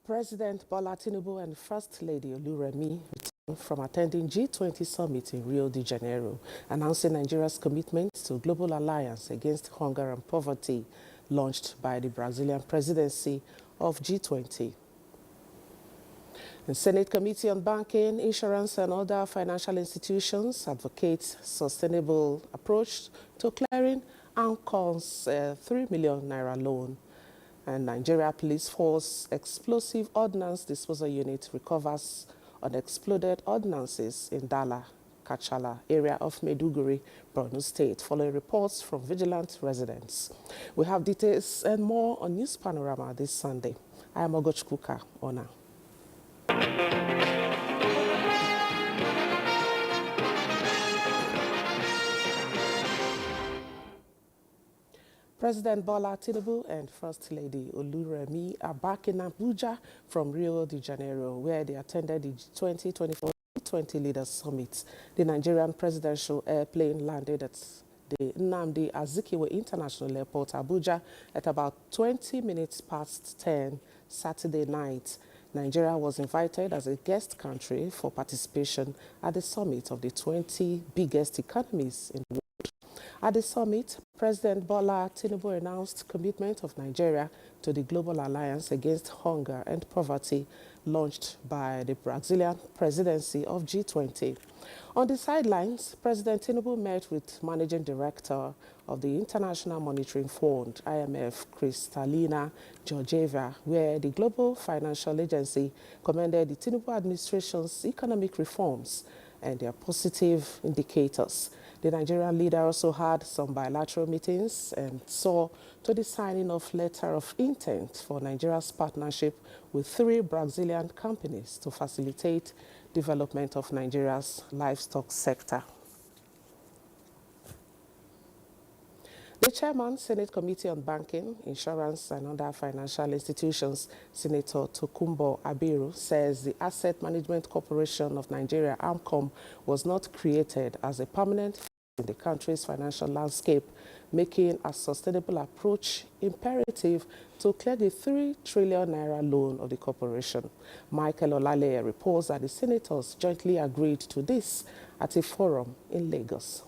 President Bola Tinubu and First Lady Oluremi returned from attending G20 summit in Rio de Janeiro, announcing Nigeria's commitment to global alliance against hunger and poverty, launched by the Brazilian presidency of G20. The Senate Committee on Banking, Insurance and Other Financial Institutions advocates sustainable approach to clearing AMCON's 3 million naira loan. And Nigeria Police Force Explosive Ordnance Disposal Unit recovers unexploded ordnances in Dala, Kachala area of Maiduguri, Borno State, following reports from vigilant residents. We have details and more on News Panorama this Sunday. I am Ogochkuka Ona. President Bola Tinubu and First Lady Oluremi are back in Abuja from Rio de Janeiro, where they attended the 2024 G20 Leaders Summit. The Nigerian presidential airplane landed at the Nnamdi Azikiwe International Airport, Abuja, at about 20 minutes past 10 Saturday night. Nigeria was invited as a guest country for participation at the summit of the 20 biggest economies in the world. At the summit, President Bola Tinubu announced commitment of Nigeria to the Global Alliance Against Hunger and Poverty, launched by the Brazilian presidency of G20. On the sidelines, President Tinubu met with Managing Director of the International Monetary Fund, IMF, Kristalina Georgieva, where the Global Financial Agency commended the Tinubu administration's economic reforms and their positive indicators. The Nigerian leader also had some bilateral meetings and saw to the signing of letter of intent for Nigeria's partnership with 3 Brazilian companies to facilitate development of Nigeria's livestock sector. The chairman, Senate Committee on Banking, Insurance and Other Financial Institutions, Senator Tokunbo Abiru, says the Asset Management Corporation of Nigeria, AMCOM, was not created as a permanent in the country's financial landscape, making a sustainable approach imperative to clear the 3 trillion naira loan of the corporation. Michael Olale reports that the senators jointly agreed to this at a forum in Lagos.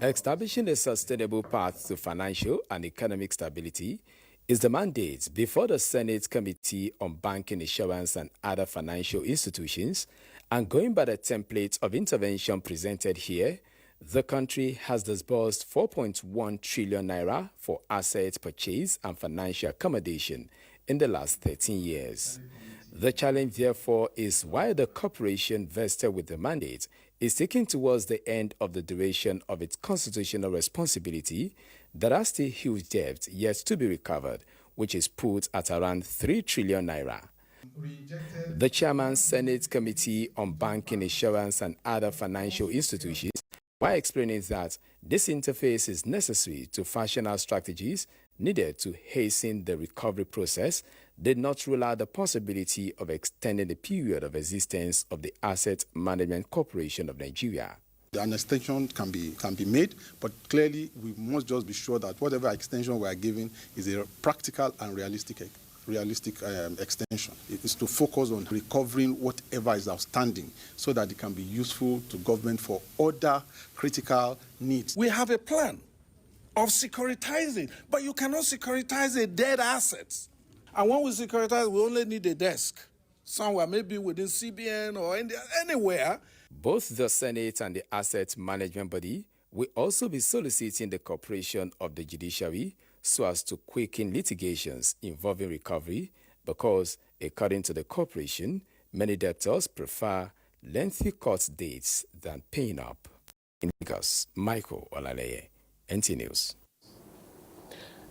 Establishing a sustainable path to financial and economic stability is the mandate before the Senate Committee on Banking, Insurance and Other Financial Institutions, and going by the template of intervention presented here, the country has disbursed 4.1 trillion naira for asset purchase and financial accommodation in the last 13 years. The challenge, therefore, is why the corporation vested with the mandate is taking towards the end of the duration of its constitutional responsibility. There are still huge debts yet to be recovered, which is put at around 3 trillion naira. The chairman, Senate Committee on Banking, Insurance and Other Financial Institutions, while explaining that this interface is necessary to fashion out strategies needed to hasten the recovery process, did not rule out the possibility of extending the period of existence of the Asset Management Corporation of Nigeria. An extension can be made, but clearly we must just be sure that whatever extension we are giving is a practical and realistic extension. It is to focus on recovering whatever is outstanding so that it can be useful to government for other critical needs. We have a plan of securitizing, but you cannot securitize a dead asset. And when we securitize, we only need a desk somewhere, maybe within CBN or anywhere. Both the Senate and the Asset Management Body will also be soliciting the cooperation of the judiciary so as to quicken litigations involving recovery, because, according to the corporation, many debtors prefer lengthy court dates than paying up. In Lagos, Michael Olaleye, NTA News.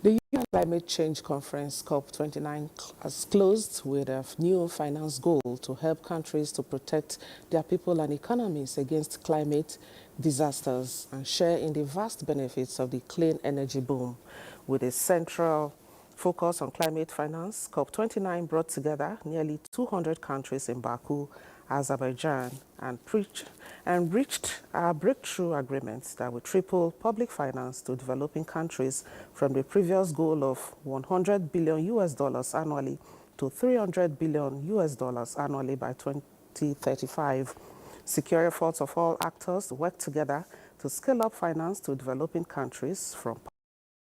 The UN Climate Change Conference, COP29, has closed with a new finance goal to help countries to protect their people and economies against climate disasters and share in the vast benefits of the clean energy boom. With a central focus on climate finance, COP29 brought together nearly 200 countries in Baku, Azerbaijan, and reached a breakthrough agreement that will triple public finance to developing countries from the previous goal of $100 billion annually to $300 billion annually by 2035. Secure efforts of all actors work together to scale up finance to developing countries from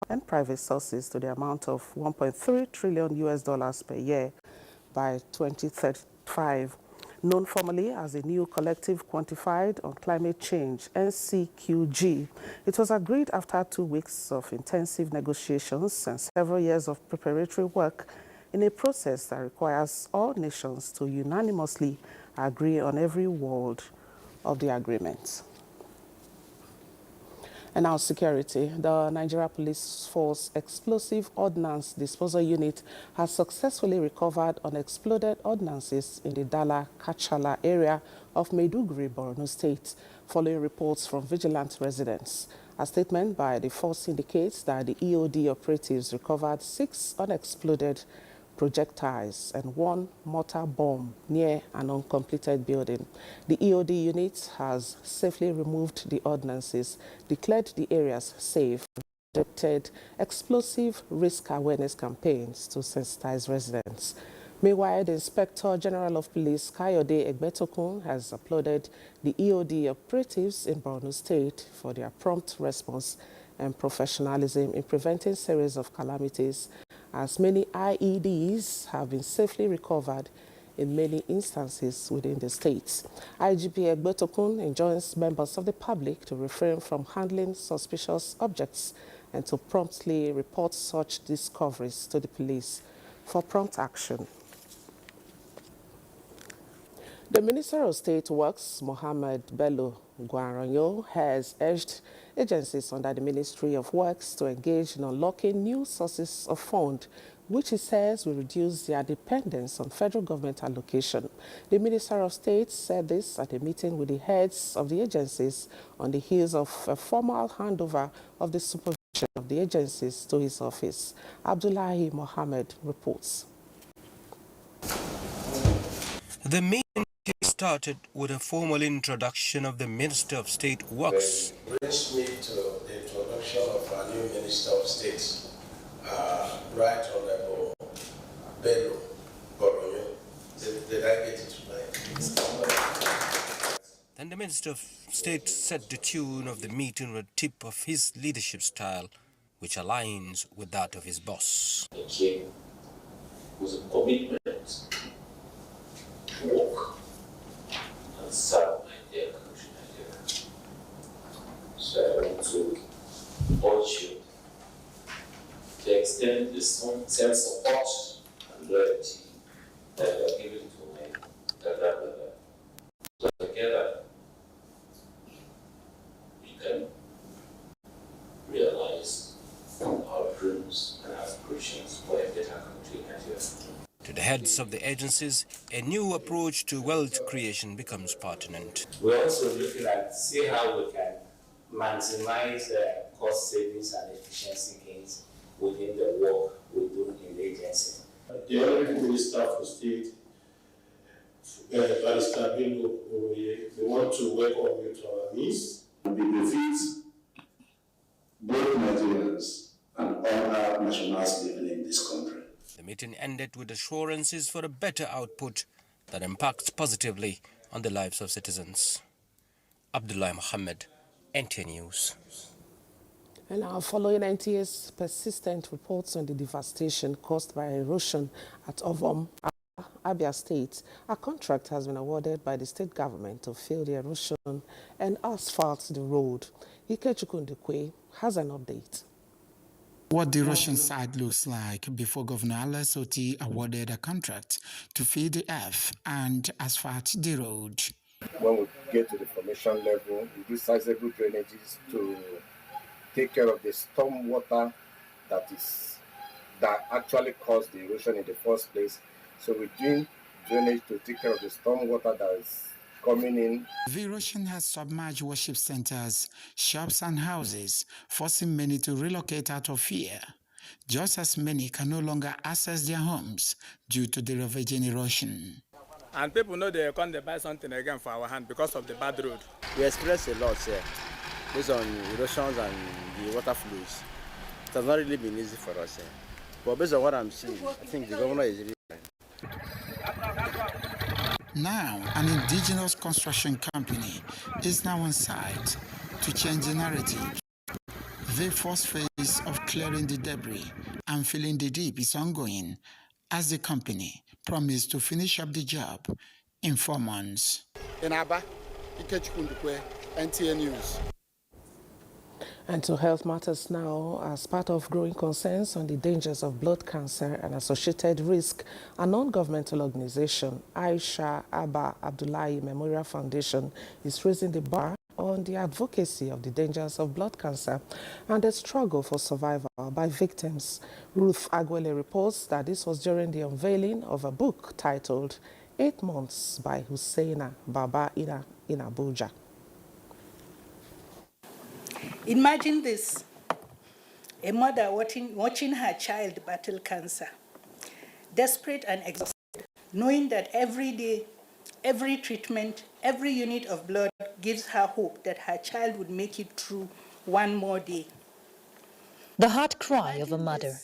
and private sources to the amount of $1.3 trillion per year by 2035. Known formally as the New Collective Quantified on Climate Change, NCQG. It was agreed after 2 weeks of intensive negotiations and several years of preparatory work in a process that requires all nations to unanimously agree on every word of the agreement. And now security. The Nigeria Police Force Explosive Ordnance Disposal Unit has successfully recovered unexploded ordnances in the Dala-Kachala area of Maiduguri, Borno State, following reports from vigilant residents. A statement by the force indicates that the EOD operatives recovered 6 unexploded projectiles and 1 mortar bomb near an uncompleted building. The EOD unit has safely removed the ordnances, declared the areas safe, and conducted explosive risk awareness campaigns to sensitize residents. Meanwhile, the Inspector General of Police, Kayode Egbetokun, has applauded the EOD operatives in Borno State for their prompt response and professionalism in preventing a series of calamities, as many IEDs have been safely recovered in many instances within the state. IGP Egbetokun enjoins members of the public to refrain from handling suspicious objects and to promptly report such discoveries to the police for prompt action. The Minister of State Works, Mohammed Bello Gwaranyo, has urged agencies under the Ministry of Works to engage in unlocking new sources of fund, which he says will reduce their dependence on federal government allocation. The Minister of State said this at a meeting with the heads of the agencies on the heels of a formal handover of the supervision of the agencies to his office. Abdullahi Mohammed reports. The meeting started with a formal introduction of the Minister of State Works. Brings me to the introduction of our new Minister of State, Right Honorable Bello Gwaranyo. Did I get it right? Then the Minister of State set the tune of the meeting with a tip of his leadership style, which aligns with that of his boss. The king was a commitment to work and serve my dear country, Nigeria. So I want to urge you to extend the same support and loyalty that you are giving to my grandmother. So together, we can realize our dreams and aspirations for a better country, Nigeria. To the heads of the agencies, a new approach to wealth creation becomes pertinent. We're also looking at see how we can maximize cost savings and efficiency gains within the work we do in the agency. The Honorable Minister for State, Barrister Bello, we want to welcome you to our midst. We benefit both Nigerians and all our nationals living in this country. The meeting ended with assurances for a better output that impacts positively on the lives of citizens. Abdullah Mohammed, NTA News. And now, following NTA's persistent reports on the devastation caused by erosion at Ovom, Abia State, a contract has been awarded by the state government to fill the erosion and asphalt the road. Ikechukwu Ndukwe has an update. What the Russian side looks like before Governor Alex Oti awarded a contract to feed the earth and asphalt the road. When we get to the formation level, we do sizable drainages to take care of the storm water that actually caused the erosion in the first place. So we do drainage to take care of the storm water that is coming in. The erosion has submerged worship centers, shops and houses, forcing many to relocate out of fear, just as many can no longer access their homes due to the ravaging erosion. And people know they can't buy something again for our hand because of the bad road. We experience a lot here, based on erosions and the water flows. It has not really been easy for us here. But based on what I'm seeing, I think the governor is really Now, an indigenous construction company is now on site to change the narrative. The first phase of clearing the debris and filling the deep is ongoing as the company promised to finish up the job in 4 months. In Aba, NTA News. And to health matters now, as part of growing concerns on the dangers of blood cancer and associated risk, a non-governmental organization, Aisha Abba Abdullahi Memorial Foundation, is raising the bar on the advocacy of the dangers of blood cancer and the struggle for survival by victims. Ruth Agwele reports that this was during the unveiling of a book titled 8 Months by Husseina Baba in Abuja. Imagine this, a mother watching her child battle cancer, desperate and exhausted, knowing that every day, every treatment, every unit of blood gives her hope that her child would make it through one more day. The heart cry of a mother,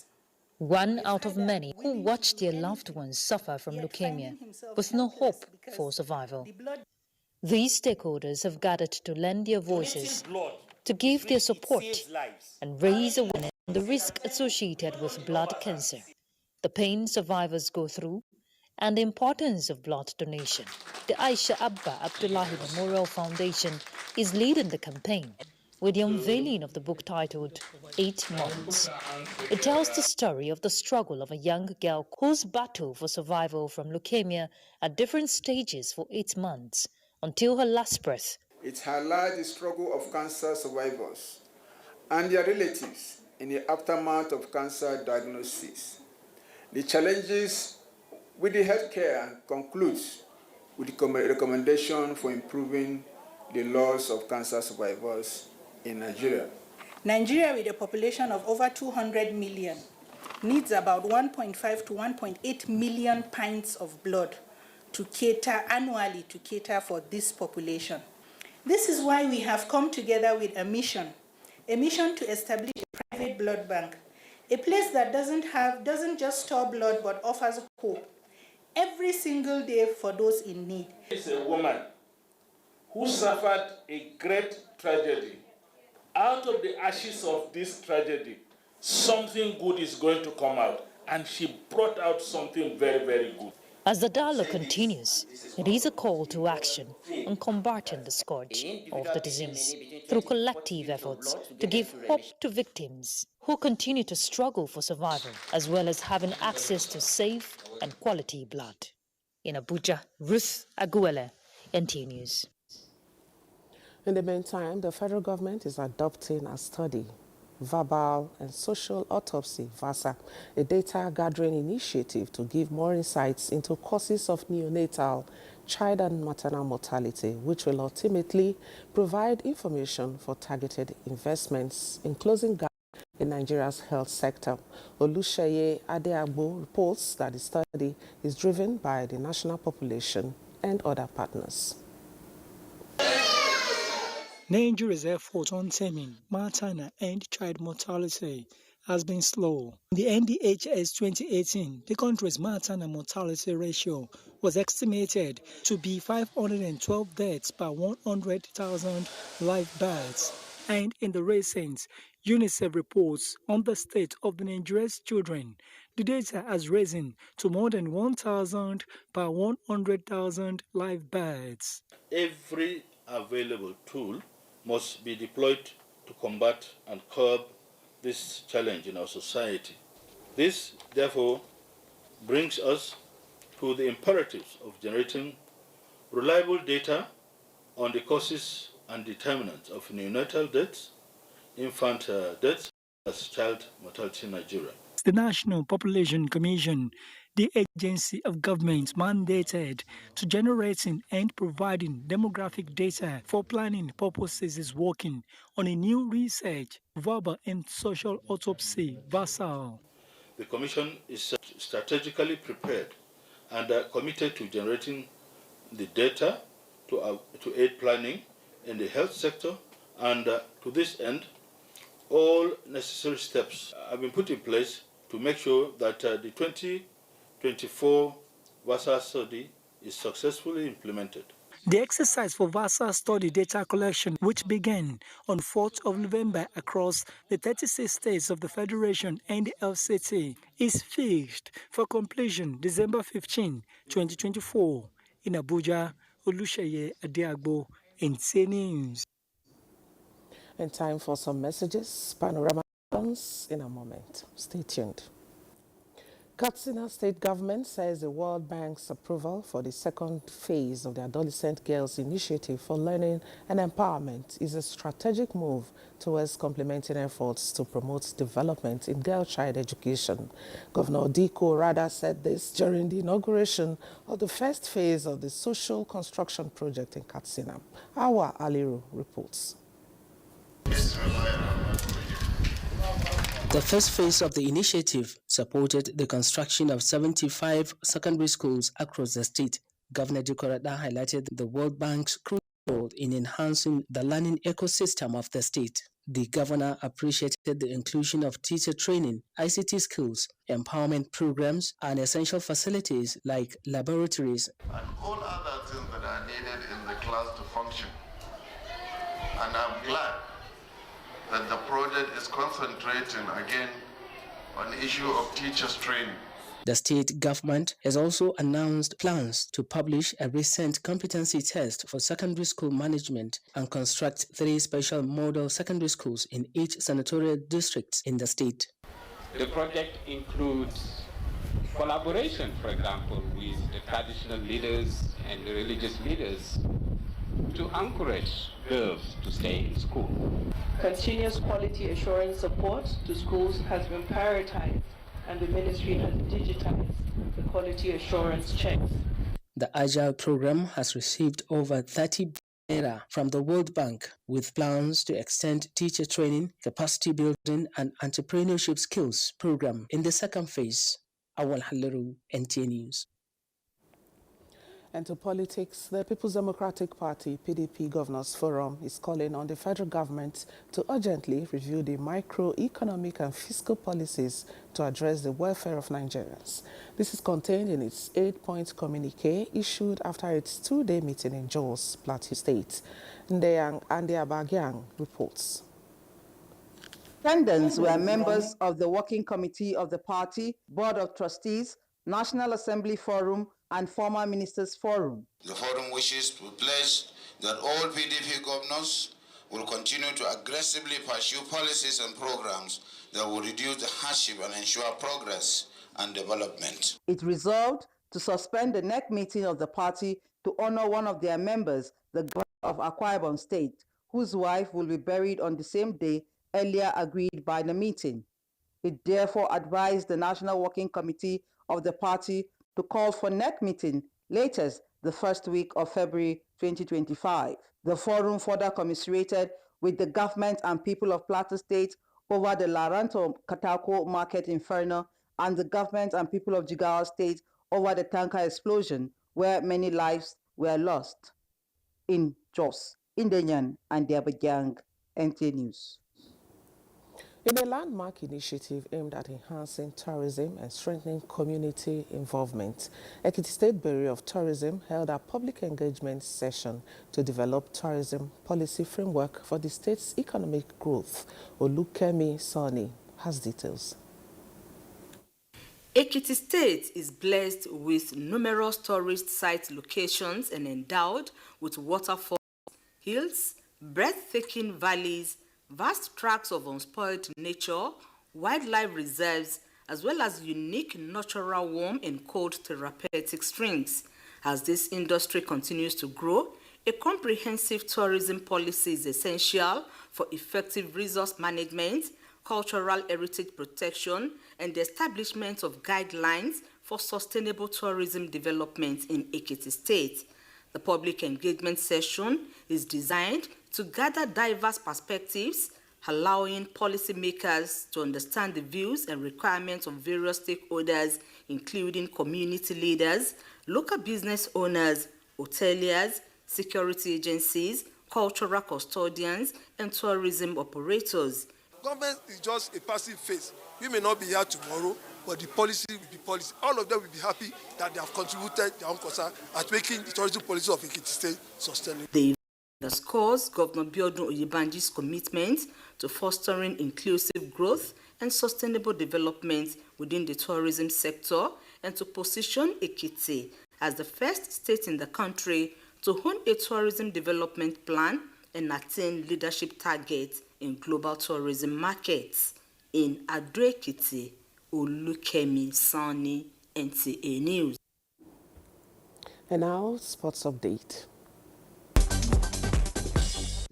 one out of many who watch their loved ones suffer from leukemia with no hope for survival. These stakeholders have gathered to lend their voices, to give their support and raise awareness on the risk associated with blood cancer, the pain survivors go through, and the importance of blood donation. The Aisha Abba Abdullahi Memorial Foundation is leading the campaign with the unveiling of the book titled 8 Months. It tells the story of the struggle of a young girl whose battle for survival from leukemia at different stages for 8 months until her last breath. It highlights the struggle of cancer survivors and their relatives in the aftermath of cancer diagnosis, the challenges with the healthcare, and concludes with the recommendation for improving the laws of cancer survivors in Nigeria. Nigeria, with a population of over 200 million, needs about 1.5 to 1.8 million pints of blood to cater annually for this population. This is why we have come together with a mission to establish a private blood bank, a place that doesn't just store blood but offers hope every single day for those in need. It's a woman who suffered a great tragedy. Out of the ashes of this tragedy, something good is going to come out, and she brought out something very, very good. As the dialogue continues, it is a call to action on combating the scourge of the disease through collective efforts to give hope to victims who continue to struggle for survival, as well as having access to safe and quality blood. In Abuja, Ruth Agwele, NTA News. In the meantime, the federal government is adopting a study, Verbal and Social Autopsy, VASA, a data-gathering initiative to give more insights into causes of neonatal, child and maternal mortality, which will ultimately provide information for targeted investments in closing gaps in Nigeria's health sector. Olusheye Adeagbo reports that the study is driven by the national population and other partners. Nigeria's effort on taming maternal and child mortality has been slow. In the NBHS 2018, the country's maternal mortality ratio was estimated to be 512 deaths per 100,000 live births. And in the recent UNICEF reports on the state of the Nigeria's children, the data has risen to more than 1,000 per 100,000 live births. Every available tool must be deployed to combat and curb this challenge in our society. This, therefore, brings us to the imperatives of generating reliable data on the causes and determinants of neonatal deaths, infant deaths, as child mortality in Nigeria. The National Population Commission, the agency of government mandated to generating and providing demographic data for planning purposes, is working on a new research, Verbal and Social Autopsy, VASA. The Commission is strategically prepared and committed to generating the data to aid planning in the health sector, and to this end, all necessary steps have been put in place to make sure that the 2024 VASA study is successfully implemented. The exercise for VASA study data collection, which began on 4th of November across the 36 states of the Federation and the LCT, is fixed for completion December 15, 2024 in Abuja. Olusheye Adiagbo, NTA News. And time for some messages. Panorama comes in a moment. Stay tuned. Katsina State Government says the World Bank's approval for the second phase of the Adolescent Girls Initiative for Learning and Empowerment is a strategic move towards complementing efforts to promote development in girl child education. Governor Diko Rada said this during the inauguration of the first phase of the social construction project in Katsina. Awa Aliru reports. The first phase of the initiative supported the construction of 75 secondary schools across the state. Governor Dikorada highlighted the World Bank's crucial role in enhancing the learning ecosystem of the state. The governor appreciated the inclusion of teacher training, ICT skills, empowerment programs, and essential facilities like laboratories. And all other things that are needed in the class to function. And I'm glad that the project is concentrating again on the issue of teachers training. The state government has also announced plans to publish a recent competency test for secondary school management and construct 3 special model secondary schools in each senatorial district in the state. The project includes collaboration, for example, with the traditional leaders and the religious leaders to encourage girls to stay in school. Continuous quality assurance support to schools has been prioritized, and the ministry has digitized the quality assurance checks. The Agile program has received over 30 billion from the World Bank, with plans to extend teacher training, capacity building, and entrepreneurship skills program in the second phase. Awal Halaru, NTA News. And to politics, the People's Democratic Party, PDP Governors Forum, is calling on the federal government to urgently review the microeconomic and fiscal policies to address the welfare of Nigerians. This is contained in its 8-point communique issued after its 2-day meeting in Jos, Plateau State. Ndeyang Andiabagyang reports. Attendants were members of the Working Committee of the Party, Board of Trustees, National Assembly Forum, and former Ministers Forum. The forum wishes to pledge that all PDP governors will continue to aggressively pursue policies and programs that will reduce the hardship and ensure progress and development. It resolved to suspend the next meeting of the party to honor one of their members, the governor of Akwa Ibom State, whose wife will be buried on the same day earlier agreed by the meeting. It therefore advised the National Working Committee of the party to call for next meeting latest the first week of February 2025. The forum further commiserated with the government and people of Plateau State over the Laranto Katako Market Inferno and the government and people of Jigawa State over the tanker explosion where many lives were lost. In Jos, Ndenyan and Diabagyang, NTA News. In a landmark initiative aimed at enhancing tourism and strengthening community involvement, Ekiti State Bureau of Tourism held a public engagement session to develop tourism policy framework for the state's economic growth. Olukemi Sani has details. Ekiti State is blessed with numerous tourist site locations and endowed with waterfalls, hills, breathtaking valleys, vast tracts of unspoiled nature, wildlife reserves, as well as unique natural warm and cold therapeutic springs. As this industry continues to grow, a comprehensive tourism policy is essential for effective resource management, cultural heritage protection, and the establishment of guidelines for sustainable tourism development in Ekiti State. The public engagement session is designed to gather diverse perspectives, allowing policymakers to understand the views and requirements of various stakeholders, including community leaders, local business owners, hoteliers, security agencies, cultural custodians, and tourism operators. Government is just a passive phase. We may not be here tomorrow, but the policy will be policy. All of them will be happy that they have contributed their own concern at making the tourism policy of Ekiti State sustainable. The underscores Governor Biodun Oyebanji's commitment to fostering inclusive growth and sustainable development within the tourism sector and to position Ekiti as the first state in the country to own a tourism development plan and attain leadership targets in global tourism markets. In Ado-Ekiti, Olukemi Sani, NTA News. And now, sports update.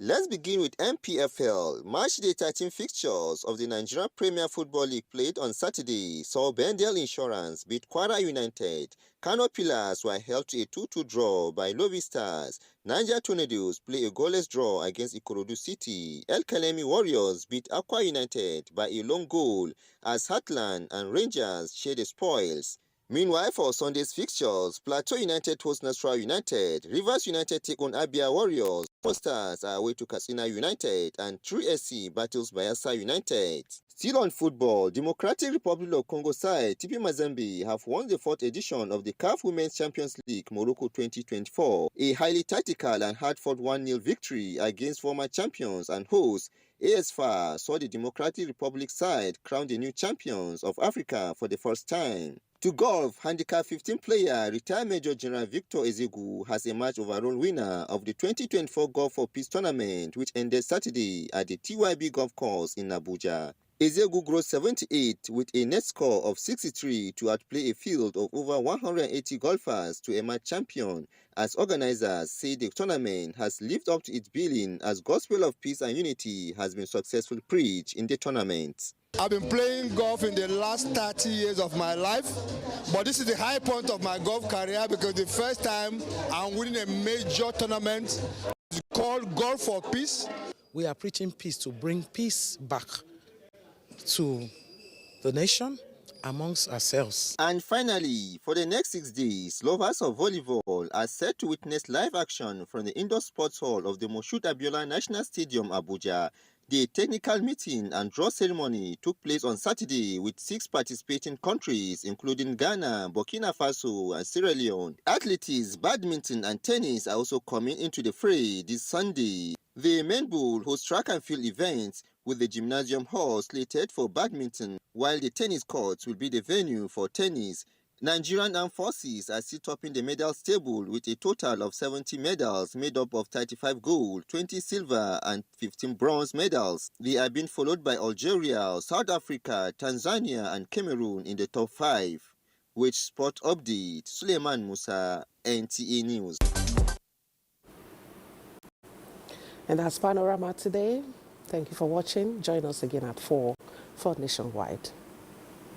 Let's begin with MPFL. Matchday 13 fixtures of the Nigerian Premier Football League played on Saturday saw Bendel Insurance beat Kwara United. Kano Pillars were held to a 2-2 draw by Lobi Stars. Niger Tornadoes play a goalless draw against Ikorodu City. El Kalemi Warriors beat Akwa United by a lone goal as Heartland and Rangers share the spoils. Meanwhile, for Sunday's fixtures, Plateau United host Nasarawa United, Rivers United take on Abia Warriors, Four Stars are away to Katsina United, and True SC battles Bayelsa United. Still on football, Democratic Republic of Congo side TP Mazembe have won the 4th edition of the CAF Women's Champions League Morocco 2024, a highly tactical and hard-fought 1-0 victory against former champions and hosts. AS FAR saw the Democratic Republic side crown the new champions of Africa for the first time. To golf, handicap 15 player retired Major General Victor Ezegu has emerged overall winner of the 2024 Golf for Peace tournament, which ended Saturday at the TYB Golf Course in Abuja. Ezegu grossed 78 with a net score of 63 to outplay a field of over 180 golfers to emerge champion, as organizers say the tournament has lived up to its billing as gospel of peace and unity has been successfully preached in the tournament. I've been playing golf in the last 30 years of my life, but this is the high point of my golf career because the first time I'm winning a major tournament. It's called Golf for Peace. We are preaching peace to bring peace back to the nation amongst ourselves. And finally, for the next 6 days, lovers of volleyball are set to witness live action from the indoor sports hall of the Moshood Abiola National Stadium, Abuja. The technical meeting and draw ceremony took place on Saturday with 6 participating countries, including Ghana, Burkina Faso, and Sierra Leone. Athletics, badminton, and tennis are also coming into the fray this Sunday. The men bowl hosts track and field events with the gymnasium hall slated for badminton, while the tennis courts will be the venue for tennis. Nigerian Armed Forces are still topping the medals table with a total of 70 medals made up of 35 gold, 20 silver and 15 bronze medals. They are being followed by Algeria, South Africa, Tanzania and Cameroon in the top 5. With sport update, Suleiman Musa, NTA News. And that's Panorama today. Thank you for watching. Join us again at 4 for Nationwide.